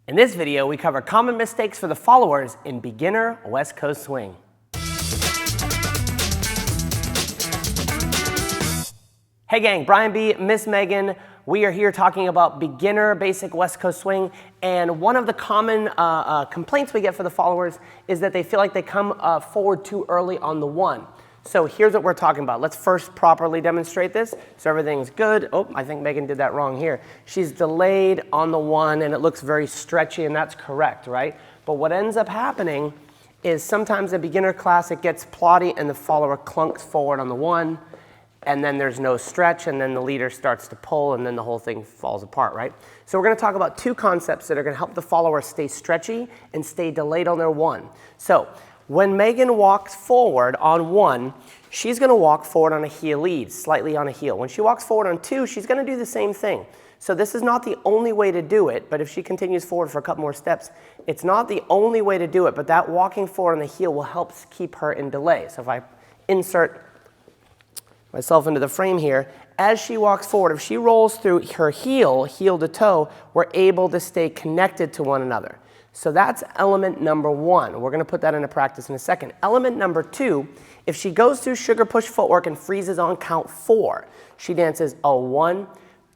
In this video, we cover common mistakes for the followers in beginner West Coast swing. Hey gang, Brian B, Miss Megan. We are here talking about beginner basic West Coast swing, and one of the common complaints we get for the followers is that they feel like they come forward too early on the one. So here's what we're talking about. Let's first properly demonstrate this so everything's good. Oh, I think Megan did that wrong here. She's delayed on the one and it looks very stretchy, and that's correct, right? But what ends up happening is sometimes in beginner class it gets plotty and the follower clunks forward on the one, and then there's no stretch, and then the leader starts to pull, and then the whole thing falls apart, right? So we're going to talk about two concepts that are going to help the follower stay stretchy and stay delayed on their one. So when Megan walks forward on one, she's going to walk forward on a heel lead, slightly on a heel. When she walks forward on two, she's going to do the same thing. So this is not the only way to do it, but if she continues forward for a couple more steps, it's not the only way to do it, but that walking forward on the heel will help keep her in delay. So if I insert myself into the frame here, as she walks forward, if she rolls through her heel to toe, we're able to stay connected to one another. So that's element number one. We're going to put that into practice in a second. Element number two, if she goes through sugar push footwork and freezes on count 4, she dances a 1,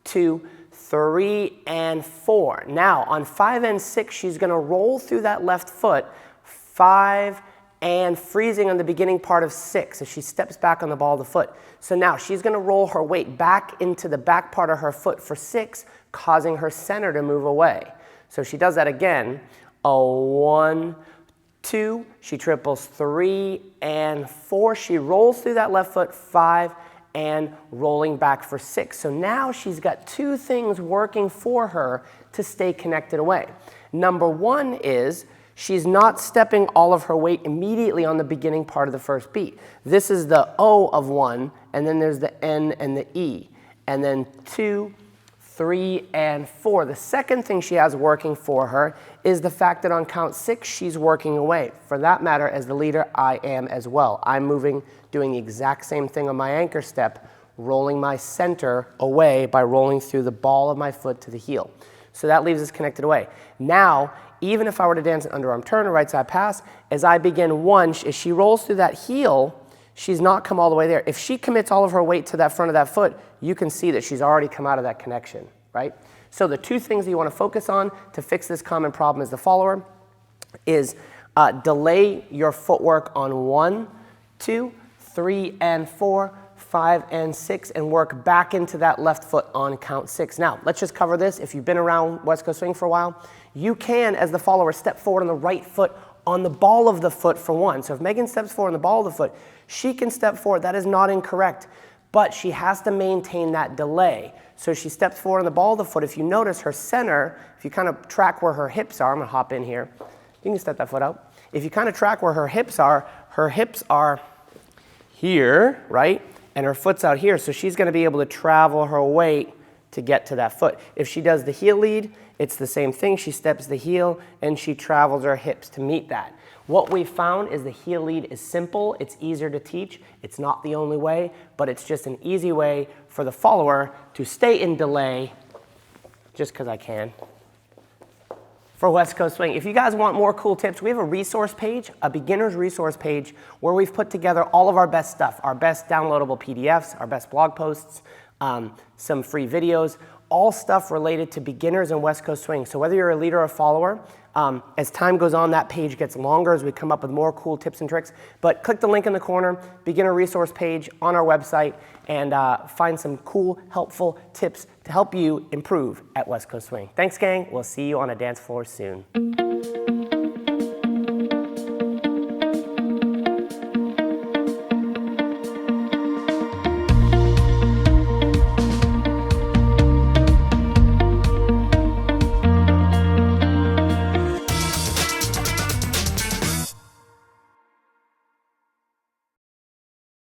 2, 3, and 4. Now on 5 and 6, she's going to roll through that left foot, 5 and freezing on the beginning part of 6 as she steps back on the ball of the foot. So now she's going to roll her weight back into the back part of her foot for 6, causing her center to move away. So she does that again. A 1, 2, she triples 3 and 4. She rolls through that left foot, 5, and rolling back for 6. So now she's got two things working for her to stay connected away. Number one is she's not stepping all of her weight immediately on the beginning part of the first beat. This is the O of 1, and then there's the N and the E, and then 2, 3, and 4. The second thing she has working for her is the fact that on count 6, she's working away. For that matter, as the leader, I am as well. I'm moving, doing the exact same thing on my anchor step, rolling my center away by rolling through the ball of my foot to the heel. So that leaves us connected away. Now, even if I were to dance an underarm turn or right side pass, as I begin one, as she rolls through that heel, she's not come all the way there. If she commits all of her weight to that front of that foot, you can see that she's already come out of that connection, right? So the two things that you want to focus on to fix this common problem as the follower is delay your footwork on 1, 2, 3, and 4, 5, and 6, and work back into that left foot on count 6. Now, let's just cover this. If you've been around West Coast swing for a while, you can, as the follower, step forward on the right foot on the ball of the foot for 1. So if Megan steps forward on the ball of the foot, she can step forward. That is not incorrect, but she has to maintain that delay. So she steps forward on the ball of the foot. If you notice her center, if you kind of track where her hips are, I'm going to hop in here. You can step that foot out. If you kind of track where her hips are here, right? And her foot's out here, so she's going to be able to travel her weight to get to that foot. If she does the heel lead, it's the same thing. She steps the heel and she travels her hips to meet that. What we found is the heel lead is simple. It's easier to teach. It's not the only way, but it's just an easy way for the follower to stay in delay, just because I can, for West Coast swing. If you guys want more cool tips, we have a resource page, a beginner's resource page, where we've put together all of our best stuff, our best downloadable PDFs, our best blog posts, some free videos, all stuff related to beginners and West Coast swing. So whether you're a leader or a follower, as time goes on, that page gets longer as we come up with more cool tips and tricks. But click the link in the corner, beginner resource page on our website, and find some cool, helpful tips to help you improve at West Coast swing. Thanks, gang. We'll see you on a dance floor soon.